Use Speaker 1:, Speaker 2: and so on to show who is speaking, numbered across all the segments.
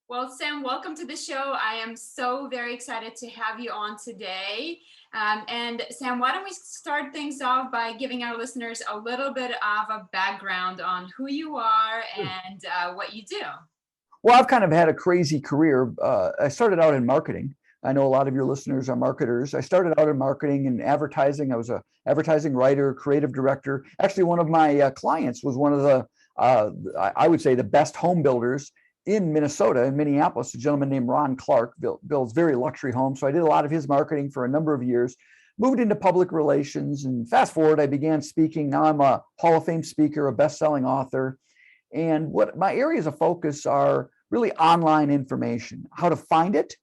Speaker 1: Well, Sam, welcome to the show. I am so very excited to have you on today. And Sam, why don't we start things off by giving our listeners a little bit of a background on who you are and what you do?
Speaker 2: Well, I've kind of had a crazy career. I started out in marketing. I know a lot of your listeners are marketers. I started out in marketing and advertising. I was a advertising writer, creative director. Actually, one of my clients was one of the, I would say, the best home builders in Minnesota, in Minneapolis. A gentleman named Ron Clark builds very luxury homes. So I did a lot of his marketing for a number of years. Moved into public relations, and fast forward, I began speaking. Now I'm a Hall of Fame speaker, a best-selling author. And what my areas of focus are really online information, how to find it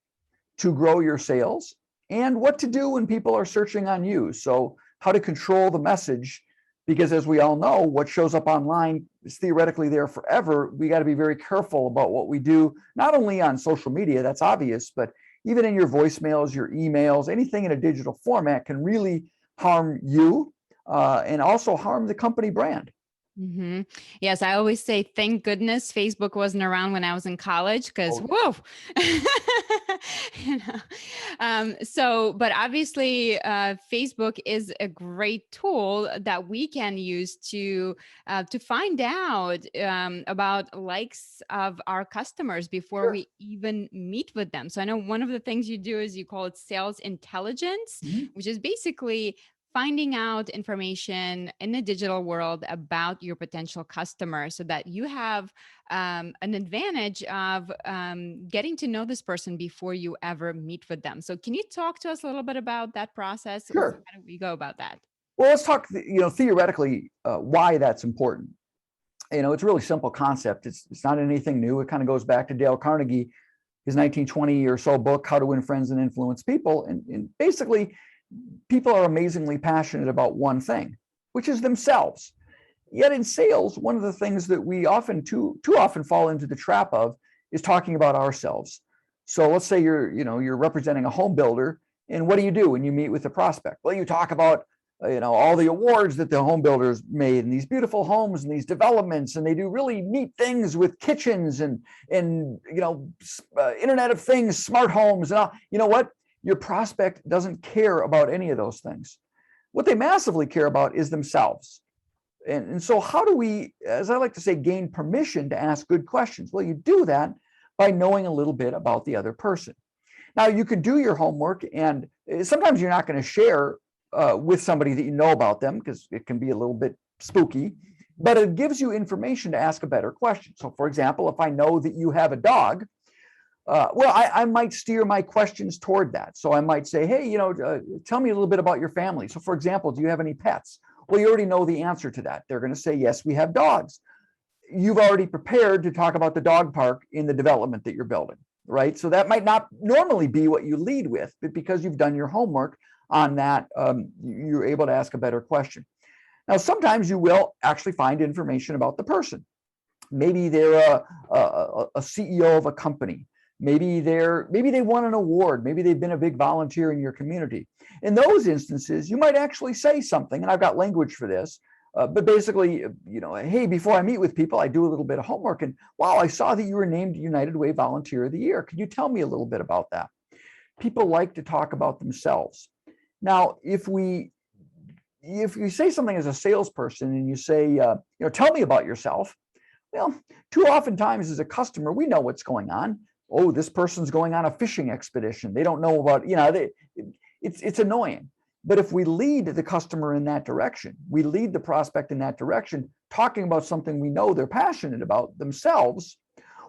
Speaker 2: to grow your sales, and what to do when people are searching on you. So how to control the message, because as we all know, what shows up online is theoretically there forever. We got to be very careful about what we do, not only on social media, that's obvious, but even in your voicemails, your emails, anything in a digital format can really harm you and also harm the company brand.
Speaker 3: hmm Yes, I always say, thank goodness Facebook wasn't around when I was in college, because
Speaker 2: Oh,
Speaker 3: whoa. You know? But obviously, Facebook is a great tool that we can use to find out about likes of our customers before
Speaker 2: sure.
Speaker 3: we even meet with them. So I know one of the things you do is you call it sales intelligence,
Speaker 2: Mhm.
Speaker 3: which is basically finding out information in the digital world about your potential customer so that you have an advantage of getting to know this person before you ever meet with them. So can you talk to us a little bit about that process?
Speaker 2: Sure.
Speaker 3: How do we go about that?
Speaker 2: Well, let's talk, theoretically, why that's important. It's a really simple concept. It's not anything new. It kind of goes back to Dale Carnegie, his 1920 or so book, How to Win Friends and Influence People. And basically, people are amazingly passionate about one thing, which is themselves. Yet in sales, one of the things that we often too often fall into the trap of is talking about ourselves. So let's say you're representing a home builder, and what do when you meet with a prospect? Well, you talk about all the awards that the home builders made and these beautiful homes and these developments, and they do really neat things with kitchens and Internet of Things, smart homes, and all. You know what? Your prospect doesn't care about any of those things. What they massively care about is themselves. And so how do we, as I like to say, gain permission to ask good questions? Well, you do that by knowing a little bit about the other person. Now, you can do your homework, and sometimes you're not going to share with somebody that you know about them because it can be a little bit spooky, but it gives you information to ask a better question. So, for example, if I know that you have a dog, I might steer my questions toward that. So I might say, hey, tell me a little bit about your family. So, for example, do you have any pets? Well, you already know the answer to that. They're going to say, yes, we have dogs. You've already prepared to talk about the dog park in the development that you're building, right? So that might not normally be what you lead with, but because you've done your homework on that, you're able to ask a better question. Now, sometimes you will actually find information about the person. Maybe they're a CEO of a company. Maybe they won an award. Maybe they've been a big volunteer in your community. In those instances, you might actually say something, and I've got language for this. But basically, hey, before I meet with people, I do a little bit of homework, and wow, I saw that you were named United Way Volunteer of the Year. Could you tell me a little bit about that? People like to talk about themselves. Now, if you say something as a salesperson and you say, tell me about yourself. Well, too often times as a customer, we know what's going on. Oh, this person's going on a fishing expedition. They don't know about, it's annoying. But if we lead the customer in that direction, we lead the prospect in that direction, talking about something we know they're passionate about themselves,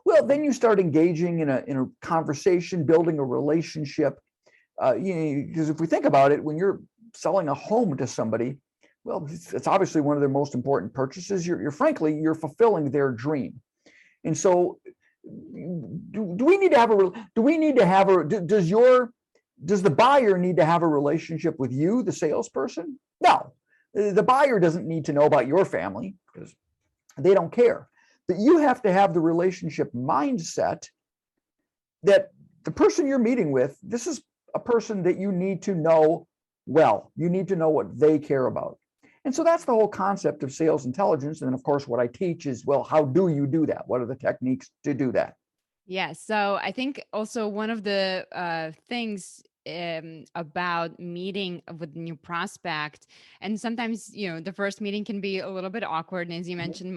Speaker 2: well, then you start engaging in a conversation, building a relationship. Because if we think about it, when you're selling a home to somebody, well, it's obviously one of their most important purchases. Frankly, you're fulfilling their dream. And so do we need to have does the buyer need to have a relationship with you, the salesperson? No, the buyer doesn't need to know about your family because they don't care. But you have to have the relationship mindset that the person you're meeting with, this is a person that you need to know well. You need to know what they care about. And so that's the whole concept of sales intelligence. And then, of course, what I teach is, well, how do you do that? What are the techniques to do that?
Speaker 3: Yeah. So I think also one of the things about meeting with new prospect, and sometimes the first meeting can be a little bit awkward. And as you
Speaker 2: Mhm.
Speaker 3: mentioned,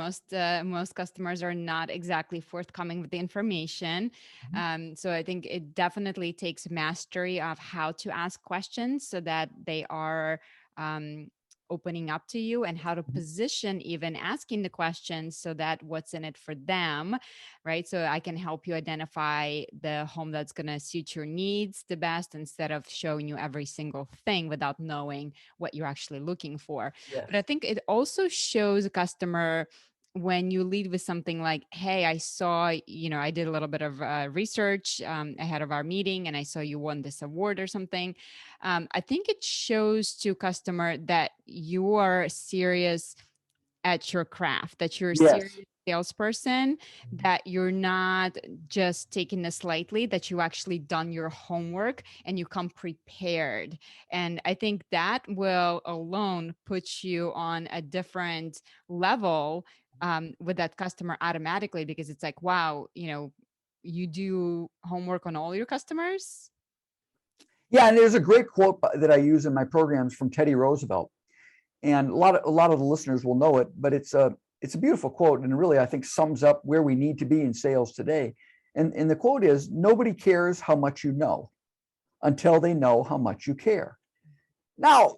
Speaker 3: most customers are not exactly forthcoming with the information.
Speaker 2: Mhm.
Speaker 3: So I think it definitely takes mastery of how to ask questions so that they are. Um, Opening up to you, and how to position even asking the questions so that what's in it for them, right? So I can help you identify the home that's going to suit your needs the best, instead of showing you every single thing without knowing what you're actually looking for.
Speaker 2: Yes.
Speaker 3: But I think it also shows a customer when you lead with something like, hey, I saw, I did a little bit of research ahead of our meeting, and I saw you won this award or something. I think it shows to customer that you are serious at your craft, that you're a
Speaker 2: Yes.
Speaker 3: serious salesperson, that you're not just taking this lightly, that you actually done your homework and you come prepared. And I think that will alone put you on a different level with that customer automatically, because it's like, wow, you do homework on all your customers.
Speaker 2: Yeah, and there's a great quote that I use in my programs from Teddy Roosevelt, and a lot of the listeners will know it, but it's a beautiful quote, and really I think sums up where we need to be in sales today. And the quote is, "Nobody cares how much you know until they know how much you care." Now,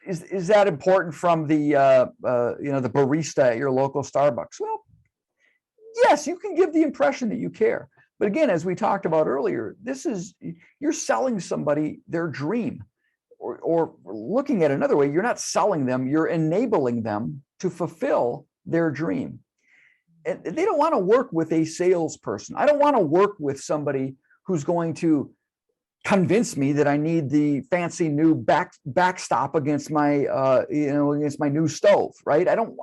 Speaker 2: is that important from the barista at your local Starbucks? Well, yes, you can give the impression that you care. But again, as we talked about earlier, you're selling somebody their dream. Or looking at another way, you're not selling them, you're enabling them to fulfill their dream. And they don't want to work with a salesperson. I don't want to work with somebody who's going to convince me that I need the fancy new backstop against my new stove, right? I don't.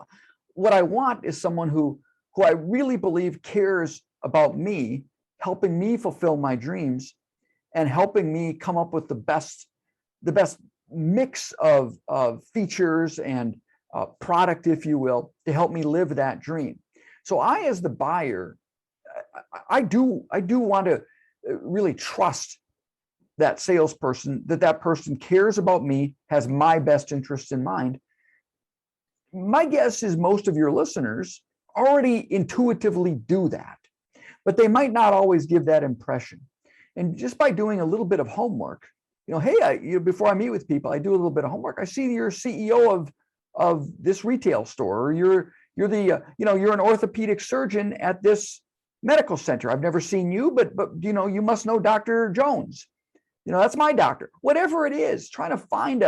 Speaker 2: What I want is someone who I really believe cares about me, helping me fulfill my dreams, and helping me come up with the best mix of features and product, if you will, to help me live that dream. So I, as the buyer, I do want to really trust that salesperson, that person cares about me, has my best interest in mind. My guess is most of your listeners already intuitively do that, but they might not always give that impression. And just by doing a little bit of homework, hey, before I meet with people, I do a little bit of homework. I see you're CEO of this retail store, or you're an orthopedic surgeon at this medical center. I've never seen you, but you must know Dr. Jones. That's my doctor. Whatever it is, trying to find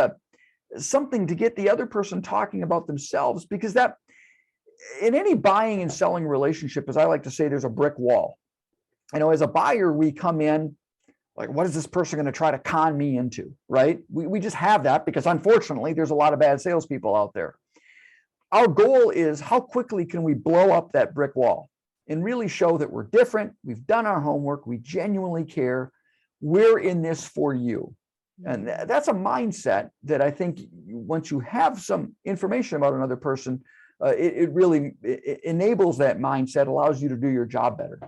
Speaker 2: something to get the other person talking about themselves, because that, in any buying and selling relationship, as I like to say, there's a brick wall. As a buyer, we come in like, what is this person going to try to con me into, right? We just have that because, unfortunately, there's a lot of bad salespeople out there. Our goal is, how quickly can we blow up that brick wall and really show that we're different, we've done our homework, we genuinely care, we're in this for you. And that's a mindset that I think once you have some information about another person, it really enables that mindset, allows you to do your job better.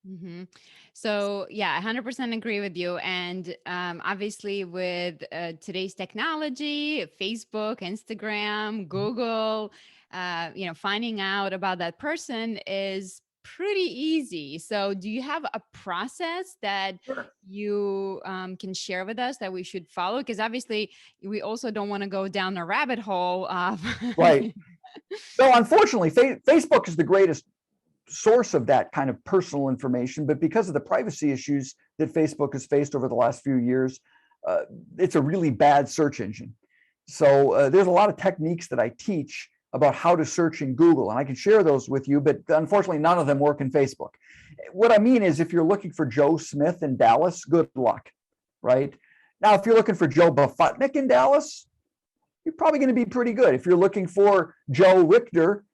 Speaker 3: Mm-hmm. So yeah, 100% agree with you. And obviously, with today's technology, Facebook, Instagram, Google, finding out about that person is pretty easy. So, do you have a process that
Speaker 2: Sure.
Speaker 3: you can share with us that we should follow? Because obviously, we also don't want to go down a rabbit hole of.
Speaker 2: Right. So unfortunately, Facebook is the greatest source of that kind of personal information, but because of the privacy issues that Facebook has faced over the last few years, it's a really bad search engine. So there's a lot of techniques that I teach about how to search in Google, and I can share those with you, but unfortunately, none of them work in Facebook. What I mean is, if you're looking for Joe Smith in Dallas, good luck, right? Now, if you're looking for Joe Bafutnik in Dallas, you're probably going to be pretty good. If you're looking for Joe Richter,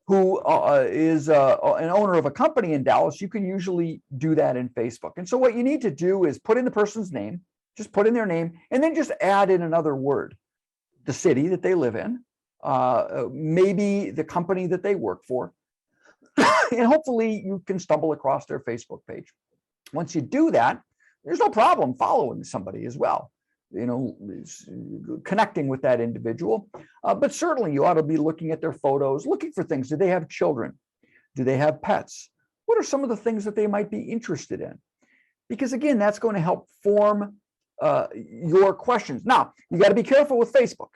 Speaker 2: who is an owner of a company in Dallas, you can usually do that in Facebook. And so what you need to do is put in the person's name, just put in their name, and then just add in another word, the city that they live in, maybe the company that they work for, and hopefully you can stumble across their Facebook page. Once you do that, there's no problem following somebody as well, connecting with that individual. But certainly you ought to be looking at their photos, looking for things. Do they have children? Do they have pets? What are some of the things that they might be interested in? Because again, that's going to help form your questions. Now, you got to be careful with Facebook.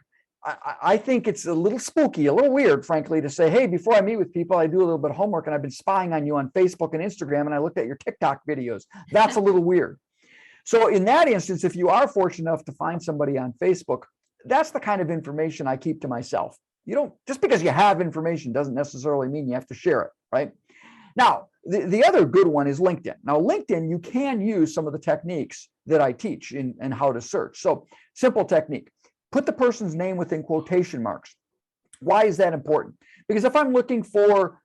Speaker 2: I think it's a little spooky, a little weird, frankly, to say, hey, before I meet with people, I do a little bit of homework and I've been spying on you on Facebook and Instagram and I looked at your TikTok videos. That's a little weird. So in that instance, if you are fortunate enough to find somebody on Facebook, that's the kind of information I keep to myself. You don't, just because you have information doesn't necessarily mean you have to share it, right? Now, the other good one is LinkedIn. Now, LinkedIn, you can use some of the techniques that I teach in how to search. So simple technique. Put the person's name within quotation marks. Why is that important? Because if I'm looking for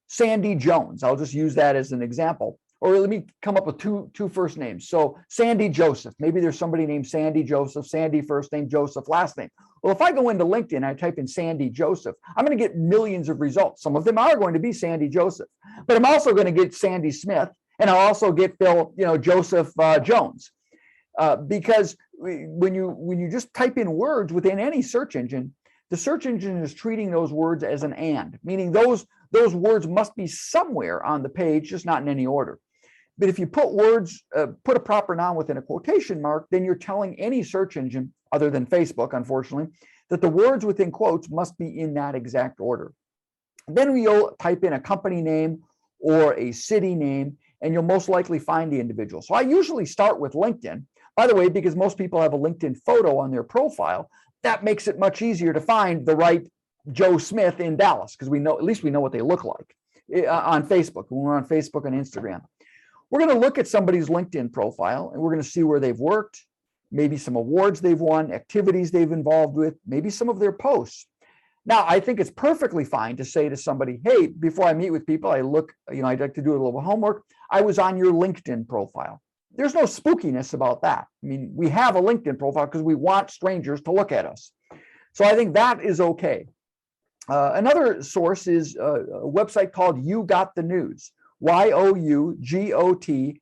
Speaker 2: Sandy Jones, I'll just use that as an example. Or let me come up with two first names. So Sandy Joseph. Maybe there's somebody named Sandy Joseph, Sandy first name, Joseph last name. Well, if I go into LinkedIn and I type in Sandy Joseph, I'm going to get millions of results. Some of them are going to be Sandy Joseph, but I'm also going to get Sandy Smith, and I'll also get Joseph Jones. Because when you just type in words within any search engine, the search engine is treating those words as an and, meaning those words must be somewhere on the page, just not in any order. But if you put put a proper noun within a quotation mark, then you're telling any search engine, other than Facebook, unfortunately, that the words within quotes must be in that exact order. Then you'll type in a company name or a city name, and you'll most likely find the individual. So I usually start with LinkedIn. By the way, because most people have a LinkedIn photo on their profile, that makes it much easier to find the right Joe Smith in Dallas, because at least we know what they look like on Facebook, when we're on Facebook and Instagram. We're going to look at somebody's LinkedIn profile, and we're going to see where they've worked, maybe some awards they've won, activities they've involved with, maybe some of their posts. Now, I think it's perfectly fine to say to somebody, hey, before I meet with people, I'd like to do a little homework. I was on your LinkedIn profile. There's no spookiness about that. I mean, we have a LinkedIn profile because we want strangers to look at us. So I think that is okay. Another source is a website called You Got the News, YOUGOTNEWS.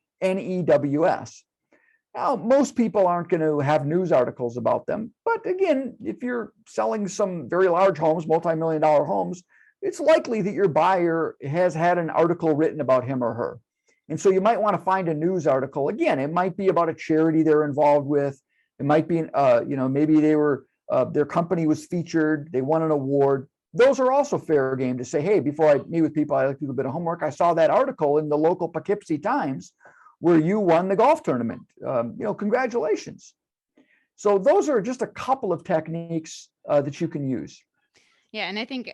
Speaker 2: Now, most people aren't going to have news articles about them. But again, if you're selling some very large homes, multi-million-dollar homes, it's likely that your buyer has had an article written about him or her. And so you might want to find a news article. Again, it might be about a charity they're involved with. It might be, maybe their company was featured, they won an award. Those are also fair game to say, hey, before I meet with people, I like to do a bit of homework. I saw that article in the local Poughkeepsie Times where you won the golf tournament. Congratulations. So those are just a couple of techniques that you can use.
Speaker 3: Yeah, and I think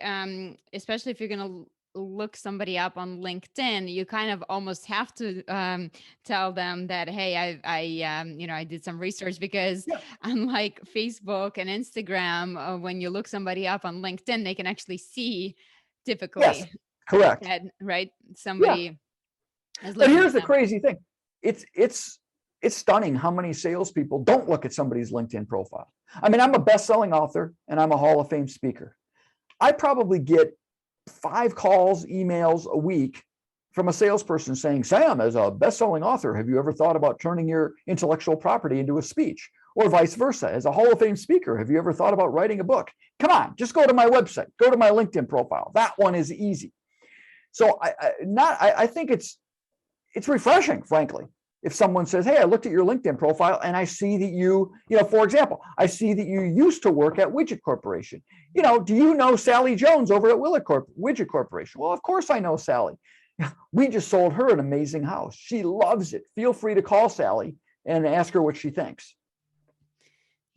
Speaker 3: especially if you're going to look somebody up on LinkedIn, you kind of almost have to tell them that, hey, I did some research, because unlike Facebook and Instagram, when you look somebody up on LinkedIn, they can actually see typically.
Speaker 2: Yes, correct.
Speaker 3: That, right? Somebody is looking.
Speaker 2: But here's the crazy thing. It's stunning how many salespeople don't look at somebody's LinkedIn profile. I mean, I'm a best-selling author and I'm a Hall of Fame speaker. I probably get 5 calls, emails a week from a salesperson saying, Sam, as a best-selling author, have you ever thought about turning your intellectual property into a speech? Or vice versa. As a Hall of Fame speaker, have you ever thought about writing a book? Come on, just go to my website, go to my LinkedIn profile. That one is easy. So I think it's refreshing, frankly, if someone says, hey, I looked at your LinkedIn profile and I see that you, for example, I see that you used to work at Widget Corporation. Do you know Sally Jones over at Widget Corporation? Well, of course I know Sally. We just sold her an amazing house. She loves it. Feel free to call Sally and ask her what she thinks.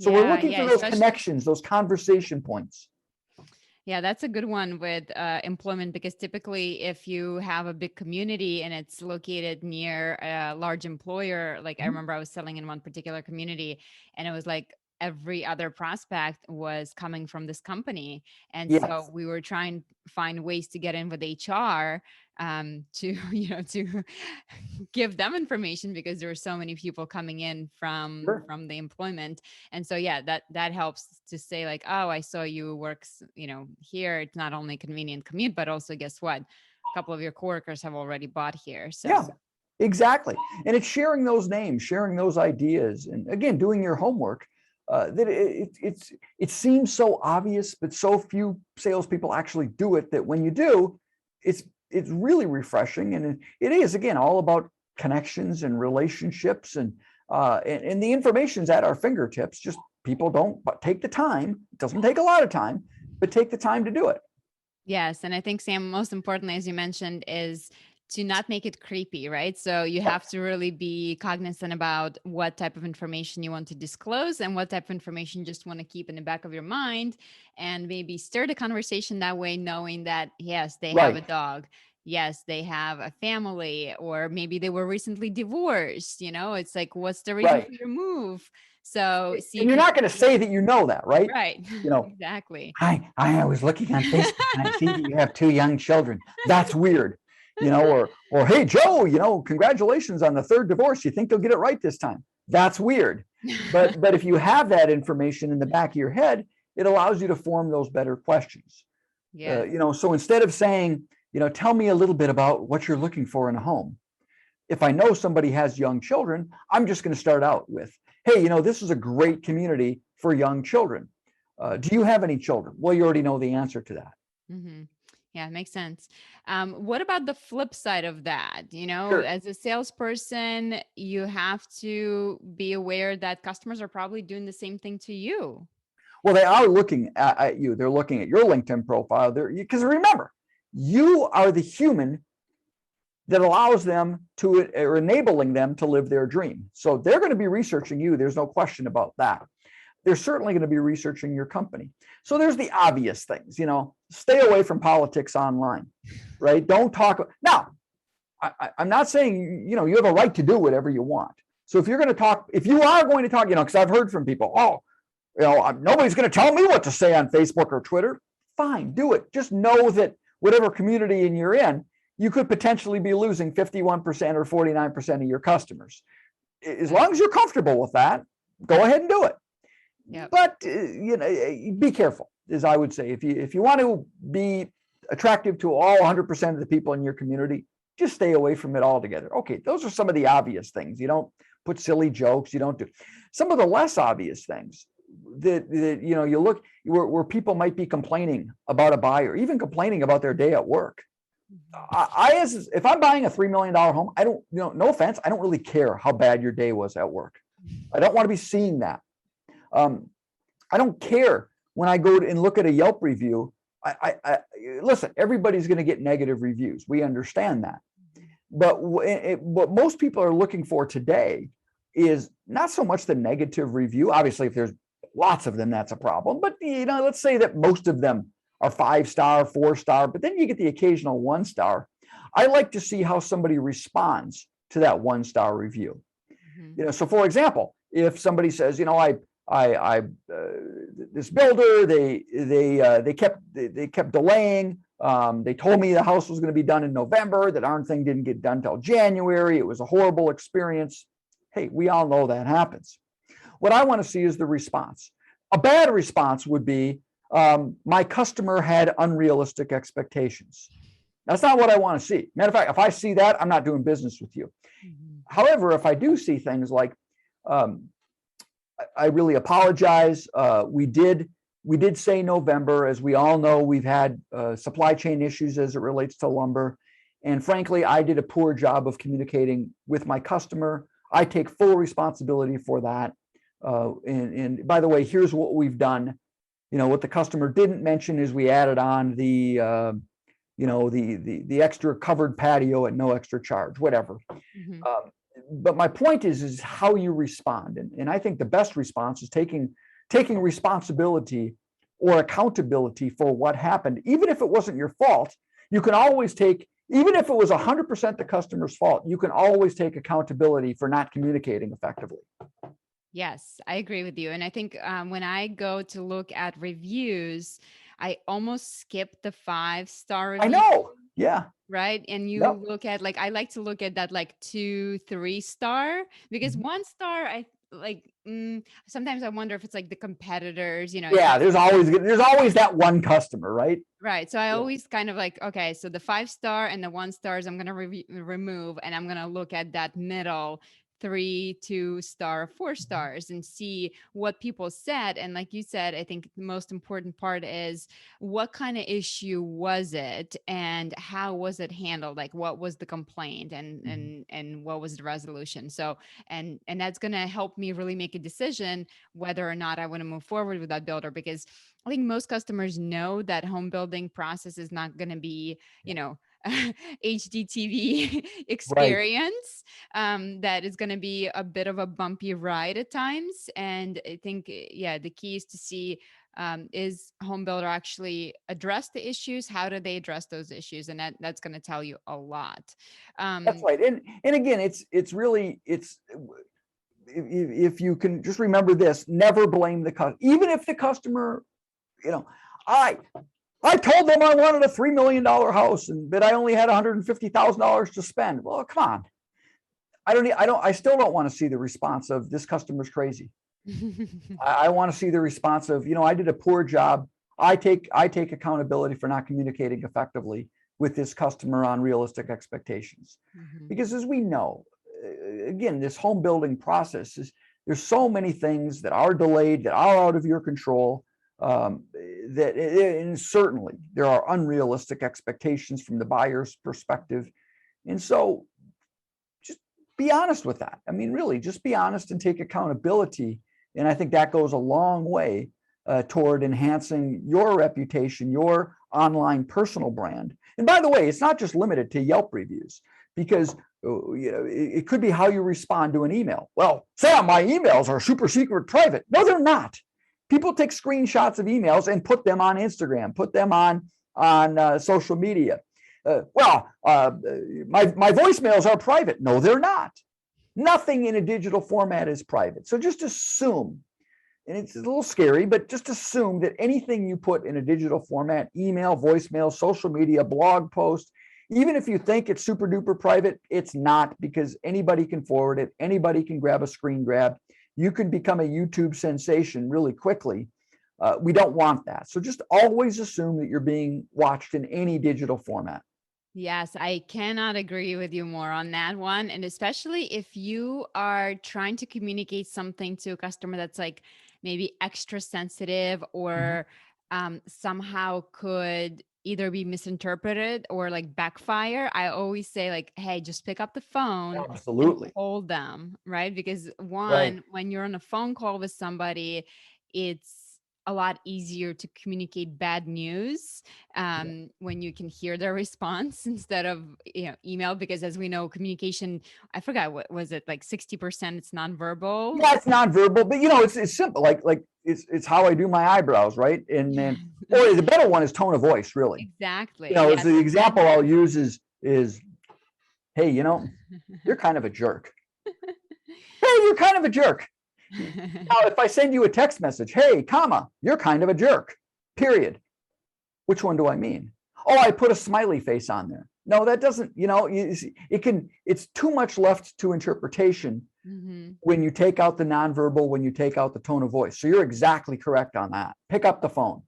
Speaker 2: So we're looking for those connections, those conversation points.
Speaker 3: Yeah, that's a good one with employment, because typically if you have a big community and it's located near a large employer, like I remember I was selling in one particular community and it was like every other prospect was coming from this company. And so we were trying to find ways to get in with HR to give them information, because there were so many people coming in from the employment. And so, that helps to say like, oh, I saw you works, here. It's not only convenient commute, but also guess what? A couple of your coworkers have already bought here. So
Speaker 2: Exactly. And it's sharing those names, sharing those ideas, and again, doing your homework. That it seems so obvious, but so few salespeople actually do it, that when you do, it's really refreshing. And it is, again, all about connections and relationships, and the information's at our fingertips. Just people don't take the time. It doesn't take a lot of time, but take the time to do it.
Speaker 3: Yes. And I think, Sam, most importantly, as you mentioned, is to not make it creepy, right? So you have to really be cognizant about what type of information you want to disclose and what type of information you just want to keep in the back of your mind, and maybe stir the conversation that way, knowing that, yes, they have a
Speaker 2: Right.
Speaker 3: dog. Yes, they have a family, or maybe they were recently divorced. It's like, what's the reason
Speaker 2: Right.
Speaker 3: for your move? So see
Speaker 2: And
Speaker 3: if
Speaker 2: you're
Speaker 3: you
Speaker 2: not going to say that you know that, right?
Speaker 3: right.
Speaker 2: You know,
Speaker 3: Exactly.
Speaker 2: I was looking on Facebook and I see that you have 2 young children. That's weird. Or hey, Joe, congratulations on the 3rd divorce. You think they'll get it right this time? That's weird. But if you have that information in the back of your head, it allows you to form those better questions.
Speaker 3: Yeah.
Speaker 2: So instead of saying, tell me a little bit about what you're looking for in a home. If I know somebody has young children, I'm just going to start out with, hey, this is a great community for young children. Do you have any children? Well, you already know the answer to that.
Speaker 3: Mm-hmm. Yeah, it makes sense. What about the flip side of that?
Speaker 2: Sure.
Speaker 3: As a salesperson, you have to be aware that customers are probably doing the same thing to you.
Speaker 2: Well, they are looking at you. They're looking at your LinkedIn profile. Because remember, you are the human that allows them to, or enabling them to live their dream. So they're going to be researching you. There's no question about that. They're certainly going to be researching your company. So there's the obvious things, stay away from politics online, right? Don't talk. Now, I'm not saying, you have a right to do whatever you want. So if you are going to talk, because I've heard from people, nobody's going to tell me what to say on Facebook or Twitter. Fine, do it. Just know that whatever community you're in, you could potentially be losing 51% or 49% of your customers. As long as you're comfortable with that, go ahead and do it. Yep. But be careful, as I would say. If you want to be attractive to all 100% of the people in your community, just stay away from it altogether. Okay, those are some of the obvious things. You don't put silly jokes. You don't do some of the less obvious things that you look where people might be complaining about a buyer, even complaining about their day at work. If I'm buying a $3 million home, I don't, no offense, I don't really care how bad your day was at work. I don't want to be seeing that. I don't care when I go and look at a Yelp review. Listen, everybody's going to get negative reviews. We understand that. But what most people are looking for today is not so much the negative review. Obviously, if there's lots of them, that's a problem. But, let's say that most of them are 5-star, 4-star, but then you get the occasional 1-star. I like to see how somebody responds to that 1-star review. Mm-hmm. So for example, if somebody says, this builder, they kept delaying. They told me the house was going to be done in November. That darn thing didn't get done till January. It was a horrible experience. Hey, we all know that happens. What I want to see is the response. A bad response would be, my customer had unrealistic expectations. That's not what I want to see. Matter of fact, if I see that, I'm not doing business with you. Mm-hmm. However, if I do see things like, I really apologize. We did say November. As we all know, we've had supply chain issues as it relates to lumber. And frankly, I did a poor job of communicating with my customer. I take full responsibility for that. And by the way, here's what we've done. What the customer didn't mention is we added on the extra covered patio at no extra charge, whatever. Mm-hmm. But my point is how you respond. And I think the best response is taking responsibility or accountability for what happened. Even if it wasn't your fault, you can always even if it was 100% the customer's fault, you can always take accountability for not communicating effectively.
Speaker 3: Yes, I agree with you. And I think when I go to look at reviews, I almost skip the 5-star review.
Speaker 2: I know. Yeah.
Speaker 3: Right. And you look at I like to look at that 2, 3-star, because 1-star, like sometimes I wonder if it's like the competitors, if
Speaker 2: Yeah,
Speaker 3: it's
Speaker 2: there's always that one customer, right?
Speaker 3: right. So I
Speaker 2: Yeah.
Speaker 3: always kind of like, okay, so the 5-star and the 1-stars I'm going to remove, and I'm going to look at that middle 3, 2-star, 4 stars and see what people said. And like you said, I think the most important part is what kind of issue was it and how was it handled? Like what was the complaint and what was the resolution? So and that's going to help me really make a decision whether or not I want to move forward with that builder, because I think most customers know that home building process is not going to be, HDTV
Speaker 2: Right.
Speaker 3: experience. That is going to be a bit of a bumpy ride at times. And I think, yeah, the key is to see, is home builder actually address the issues? How do they address those issues? And that's going to tell you a lot.
Speaker 2: That's right. And again, it's really, if you can just remember this, never blame the customer. Even if the customer, I told them I wanted a $3 million house but I only had $150,000 to spend. Well, come on. I still don't want to see the response of this customer's crazy. I want to see the response of, I did a poor job. I take accountability for not communicating effectively with this customer on realistic expectations. Because as we know, again, this home building process there's so many things that are delayed, that are out of your control. And certainly there are unrealistic expectations from the buyer's perspective. And so just be honest with that. I mean, really, just be honest and take accountability. And I think that goes a long way toward enhancing your reputation, your online personal brand. And by the way, it's not just limited to Yelp reviews, because it could be how you respond to an email. Well, Sam, my emails are super secret private. No, they're not. People take screenshots of emails and put them on Instagram, put them on social media. My voicemails are private. No, they're not. Nothing in a digital format is private. So just assume, and it's a little scary, but just assume that anything you put in a digital format, email, voicemail, social media, blog post, even if you think it's super duper private, it's not, because anybody can forward it. Anybody can grab a screen grab. You could become a YouTube sensation really quickly. We don't want that. So just always assume that you're being watched in any digital format.
Speaker 3: Yes, I cannot agree with you more on that one. And especially if you are trying to communicate something to a customer that's like maybe extra sensitive or somehow could either be misinterpreted or like backfire, I always say like, hey, just pick up the phone
Speaker 2: Absolutely.
Speaker 3: and hold them, right? Because
Speaker 2: Right.
Speaker 3: when you're on a phone call with somebody, it's a lot easier to communicate bad news when you can hear their response instead of email, because as we know, communication, I forgot, what was it, like 60% it's nonverbal.
Speaker 2: Yeah, it's nonverbal, but it's simple. Like it's how I do my eyebrows, right? And then, or the better one is tone of voice, really.
Speaker 3: Exactly.
Speaker 2: It's the example I'll use is, hey, you're kind of a jerk. Hey, you're kind of a jerk. Now, if I send you a text message, hey, comma, you're kind of a jerk, period. Which one do I mean? Oh, I put a smiley face on there. No, that doesn't, it's too much left to interpretation when you take out the nonverbal, when you take out the tone of voice. So you're exactly correct on that. Pick up the phone.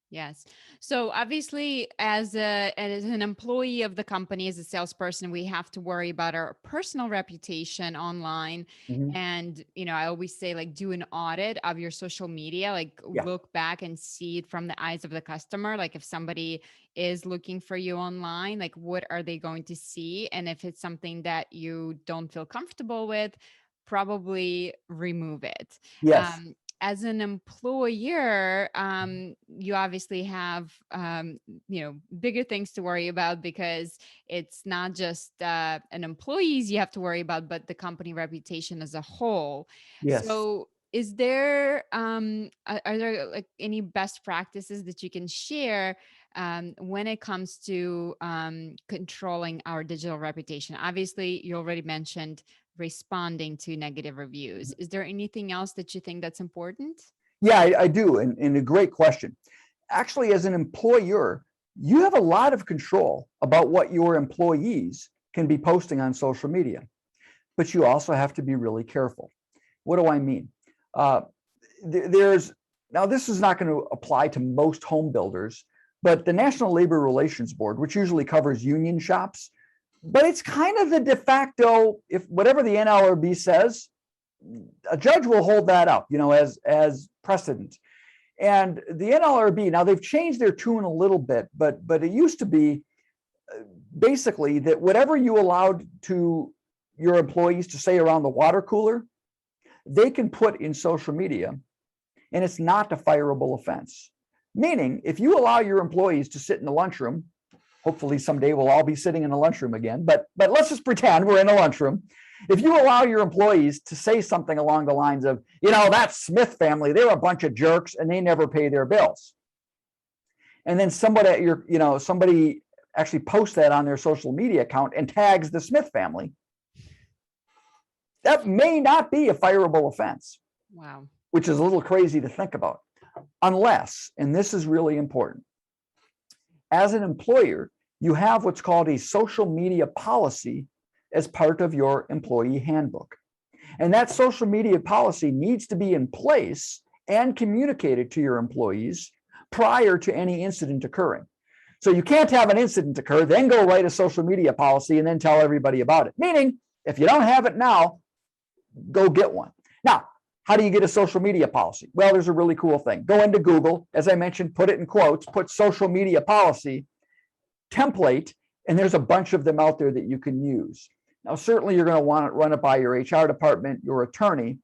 Speaker 3: Yes. So obviously, as an employee of the company, as a salesperson, we have to worry about our personal reputation online. And, I always say, like, do an audit of your social media, like look back and see it from the eyes of the customer. Like if somebody is looking for you online, like what are they going to see? And if it's something that you don't feel comfortable with, probably remove it.
Speaker 2: Yes.
Speaker 3: As an employer, you obviously have, bigger things to worry about, because it's not just an employees you have to worry about, but the company reputation as a whole.
Speaker 2: Yes.
Speaker 3: So is there, are there like any best practices that you can share when it comes to controlling our digital reputation? Obviously, you already mentioned responding to negative reviews. Is there anything else that you think that's important?
Speaker 2: Yeah, I do. And a great question. Actually, as an employer, you have a lot of control about what your employees can be posting on social media, but you also have to be really careful. What do I mean? Now this is not going to apply to most home builders, but the National Labor Relations Board, which usually covers union shops, but it's kind of the de facto, if whatever the NLRB says, a judge will hold that up, as precedent. And the NLRB, now they've changed their tune a little bit, but it used to be basically that whatever you allowed to your employees to say around the water cooler, they can put in social media, and it's not a fireable offense. Meaning, if you allow your employees to sit in the lunchroom, hopefully someday we'll all be sitting in the lunchroom again, but let's just pretend we're in a lunchroom. If you allow your employees to say something along the lines of, that Smith family, they're a bunch of jerks and they never pay their bills. And then somebody actually posts that on their social media account and tags the Smith family, that may not be a fireable offense.
Speaker 3: Wow.
Speaker 2: Which is a little crazy to think about. Unless, and this is really important, as an employer, you have what's called a social media policy as part of your employee handbook. And that social media policy needs to be in place and communicated to your employees prior to any incident occurring. So you can't have an incident occur, then go write a social media policy and then tell everybody about it. Meaning, if you don't have it now, go get one. Now, how do you get a social media policy? Well, there's a really cool thing. Go into Google, as I mentioned, put it in quotes, put social media policy template, and there's a bunch of them out there that you can use. Now, certainly you're going to want to run it by your HR department, your attorney.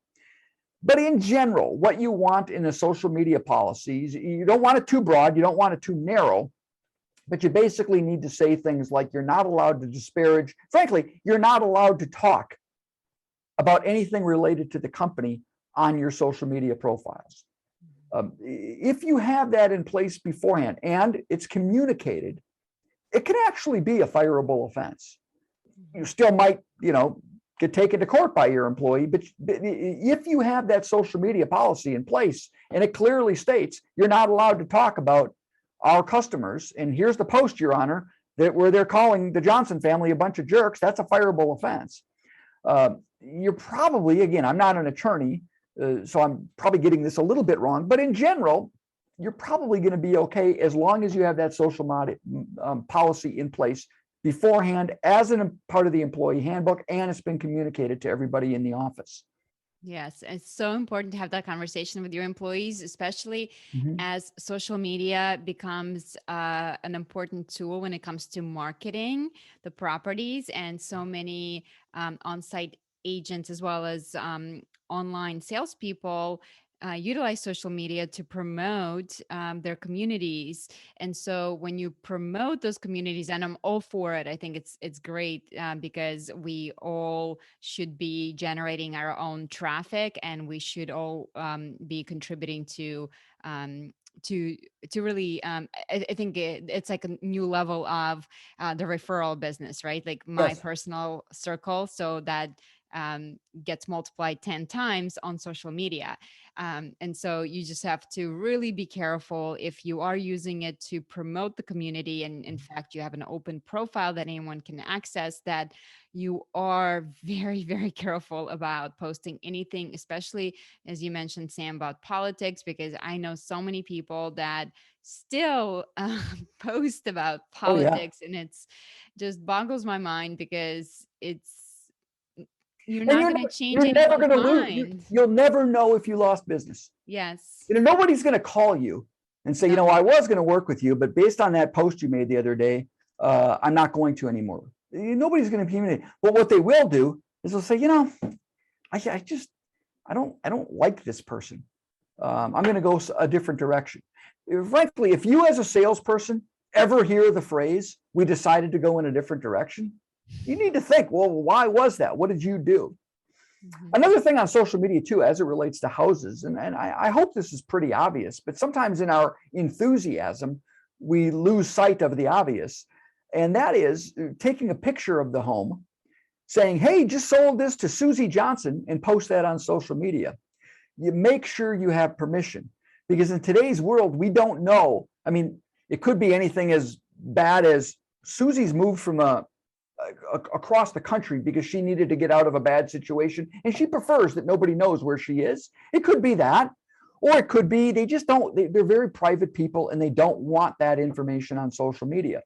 Speaker 2: But in general, what you want in the social media policies, you don't want it too broad, you don't want it too narrow, but you basically need to say things like you're not allowed to disparage. Frankly, you're not allowed to talk about anything related to the company on your social media profiles. If you have that in place beforehand and it's communicated, it can actually be a fireable offense. You still might, get taken to court by your employee, but if you have that social media policy in place and it clearly states you're not allowed to talk about our customers, and here's the post, Your Honor, where they're calling the Johnson family a bunch of jerks, that's a fireable offense. You're probably, again, I'm not an attorney, so I'm probably getting this a little bit wrong, but in general, you're probably going to be okay as long as you have that social policy in place beforehand as a part of the employee handbook, and it's been communicated to everybody in the office.
Speaker 3: Yes, it's so important to have that conversation with your employees, especially as social media becomes an important tool when it comes to marketing the properties, and so many on-site agents as well as online salespeople utilize social media to promote their communities. And so when you promote those communities, and I'm all for it, I think it's great because we all should be generating our own traffic, and we should all be contributing to really I think it's like a new level of the referral business, right? Like my
Speaker 2: Yes.
Speaker 3: personal circle, so that gets multiplied 10 times on social media. And so you just have to really be careful if you are using it to promote the community. And in fact, you have an open profile that anyone can access, that you are very, very careful about posting anything, especially as you mentioned, Sam, about politics, because I know so many people that still post about politics. And it's just boggles my mind because you're not going to change anyone's mind.
Speaker 2: You'll never know if you lost business.
Speaker 3: Yes.
Speaker 2: Nobody's going to call you and say, I was going to work with you, but based on that post you made the other day, I'm not going to anymore. Nobody's going to communicate. But what they will do is they'll say, I don't like this person. I'm going to go a different direction. Frankly, if you as a salesperson ever hear the phrase, we decided to go in a different direction, you need to think, well, why was that? What did you do? Another thing on social media too, as it relates to houses, and I hope this is pretty obvious, but sometimes in our enthusiasm, we lose sight of the obvious. And that is taking a picture of the home, saying, hey, just sold this to Susie Johnson, and post that on social media. You make sure you have permission, because in today's world, we don't know. I mean, it could be anything as bad as Susie's moved from a across the country because she needed to get out of a bad situation and she prefers that nobody knows where she is. It could be that, or it could be they just don't, they're very private people and they don't want that information on social media.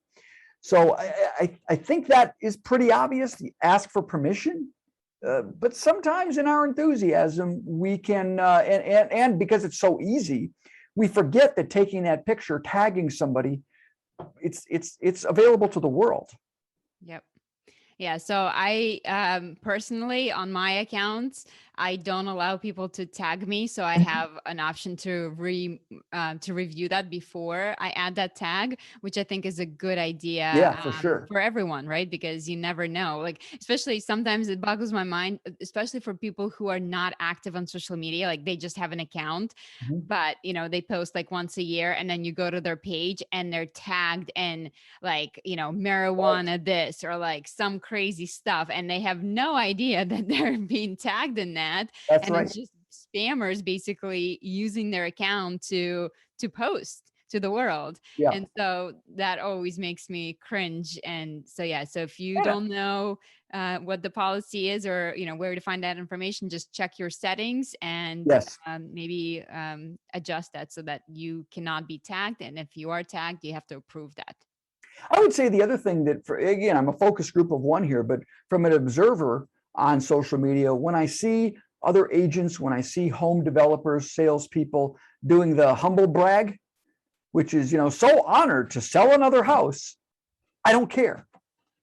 Speaker 2: So I think that is pretty obvious. Ask for permission. But sometimes in our enthusiasm, we can, and because it's so easy, we forget that taking that picture, tagging somebody, it's available to the world.
Speaker 3: Yep. Yeah. So I personally on my accounts, I don't allow people to tag me. So I have an option to review that before I add that tag, which I think is a good idea.
Speaker 2: Yeah, for sure.
Speaker 3: For everyone, right? Because you never know. Like, especially sometimes it boggles my mind, especially for people who are not active on social media, like they just have an account, but they post like once a year, and then you go to their page and they're tagged in like, marijuana this or like some crazy stuff, and they have no idea that they're being tagged in that.
Speaker 2: That's
Speaker 3: and
Speaker 2: right.
Speaker 3: It's just spammers basically using their account to post to the world.
Speaker 2: Yeah.
Speaker 3: And so that always makes me cringe. And so, yeah, so if you don't know what the policy is, or where to find that information, just check your settings and maybe adjust that so that you cannot be tagged. And if you are tagged, you have to approve that.
Speaker 2: I would say the other thing that, again, I'm a focus group of one here, but from an observer on social media, when I see other agents, when I see home developers, salespeople doing the humble brag, which is, so honored to sell another house, I don't care.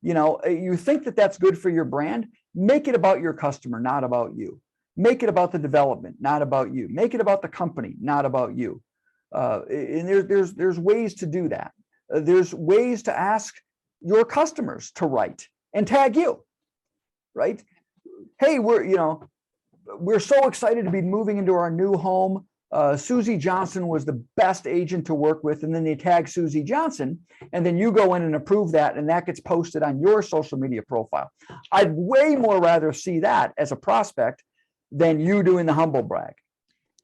Speaker 2: You think that that's good for your brand, make it about your customer, not about you. Make it about the development, not about you. Make it about the company, not about you. And there's ways to do that. There's ways to ask your customers to write and tag you, right? Hey, we're so excited to be moving into our new home. Susie Johnson was the best agent to work with, and then they tag Susie Johnson, and then you go in and approve that, and that gets posted on your social media profile. I'd way more rather see that as a prospect than you doing the humble brag.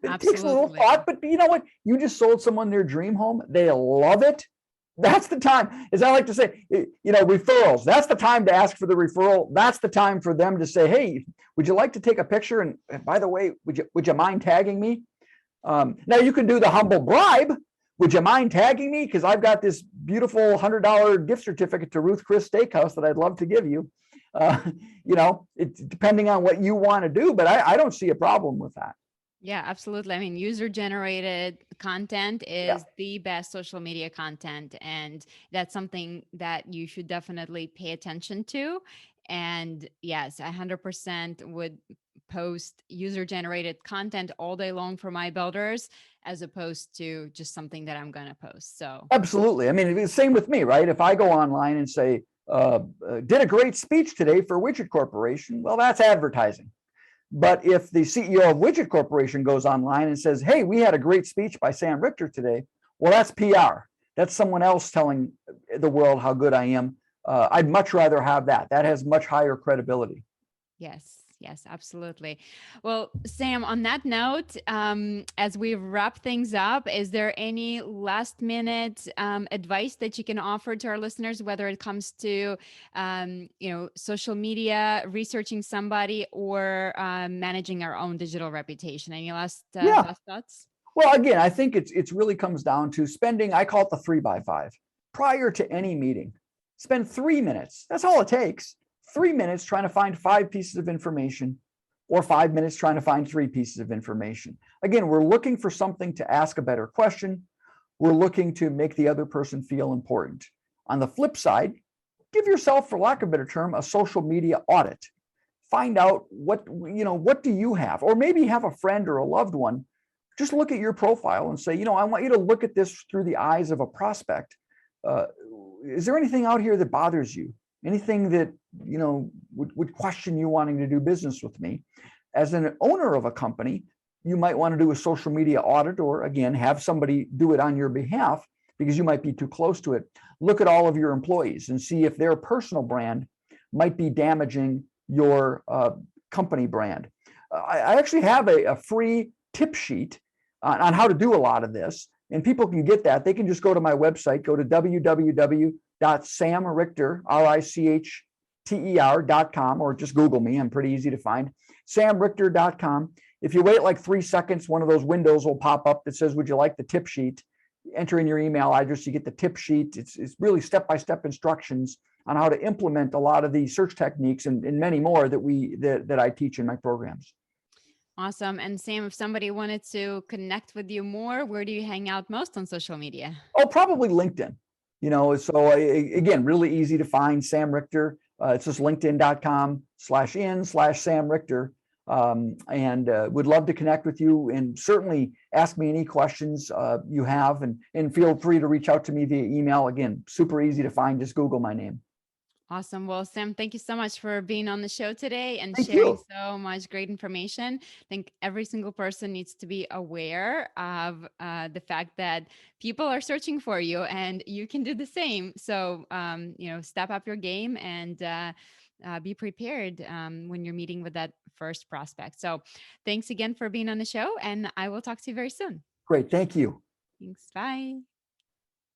Speaker 2: It takes a little thought, but you know what? You just sold someone their dream home. They love it. That's the time, as I like to say, referrals. That's the time to ask for the referral. That's the time for them to say, hey, would you like to take a picture? And by the way, would you mind tagging me? Now you can do the humble bribe. Would you mind tagging me? Because I've got this beautiful $100 gift certificate to Ruth Chris Steakhouse that I'd love to give you. It's depending on what you want to do, but I don't see a problem with that.
Speaker 3: Yeah, absolutely. I mean, user-generated content is the best social media content, and that's something that you should definitely pay attention to. And yes, I 100% would post user-generated content all day long for my builders, as opposed to just something that I'm going to post. So
Speaker 2: absolutely. I mean, it's the same with me, right? If I go online and say, did a great speech today for Widget Corporation, well, that's advertising. But if the CEO of Widget Corporation goes online and says, hey, we had a great speech by Sam Richter today, well, that's PR. That's someone else telling the world how good I am. I'd much rather have that. That has much higher credibility.
Speaker 3: Yes, absolutely. Well, Sam, on that note, as we wrap things up, is there any last minute advice that you can offer to our listeners, whether it comes to, social media, researching somebody, or managing our own digital reputation? Any last thoughts?
Speaker 2: Well, again, I think it's really comes down to spending, I call it the 3x5. Prior to any meeting, spend 3 minutes. That's all it takes. 3 minutes trying to find 5 pieces of information, or 5 minutes trying to find 3 pieces of information. Again, we're looking for something to ask a better question. We're looking to make the other person feel important. On the flip side, give yourself, for lack of a better term, a social media audit. Find out what do you have, or maybe have a friend or a loved one. Just look at your profile and say, I want you to look at this through the eyes of a prospect. Is there anything out here that bothers you? Anything that would question you wanting to do business with me? As an owner of a company, you might want to do a social media audit, or again, have somebody do it on your behalf because you might be too close to it. Look at all of your employees and see if their personal brand might be damaging your company brand. I actually have a free tip sheet on how to do a lot of this, and people can get that. They can just go to my website, go to www.samrichter, RICHTER.com, or just Google me. I'm pretty easy to find. SamRichter.com. If you wait like 3 seconds, one of those windows will pop up that says, would you like the tip sheet? Enter in your email address, you get the tip sheet. It's really step-by-step instructions on how to implement a lot of these search techniques and many more that I teach in my programs.
Speaker 3: Awesome. And Sam, if somebody wanted to connect with you more, where do you hang out most on social media?
Speaker 2: Oh, probably LinkedIn. So again, really easy to find. Sam Richter. It's just linkedin.com/in/Sam Richter. And would love to connect with you, and certainly ask me any questions you have, and feel free to reach out to me via email. Again, super easy to find. Just Google my name.
Speaker 3: Awesome. Well, Sam, thank you so much for being on the show today and
Speaker 2: Thank
Speaker 3: sharing
Speaker 2: you.
Speaker 3: so much great information. I think every single person needs to be aware of the fact that people are searching for you, and you can do the same. So, step up your game and be prepared when you're meeting with that first prospect. So thanks again for being on the show, and I will talk to you very soon.
Speaker 2: Great. Thank you.
Speaker 3: Thanks. Bye.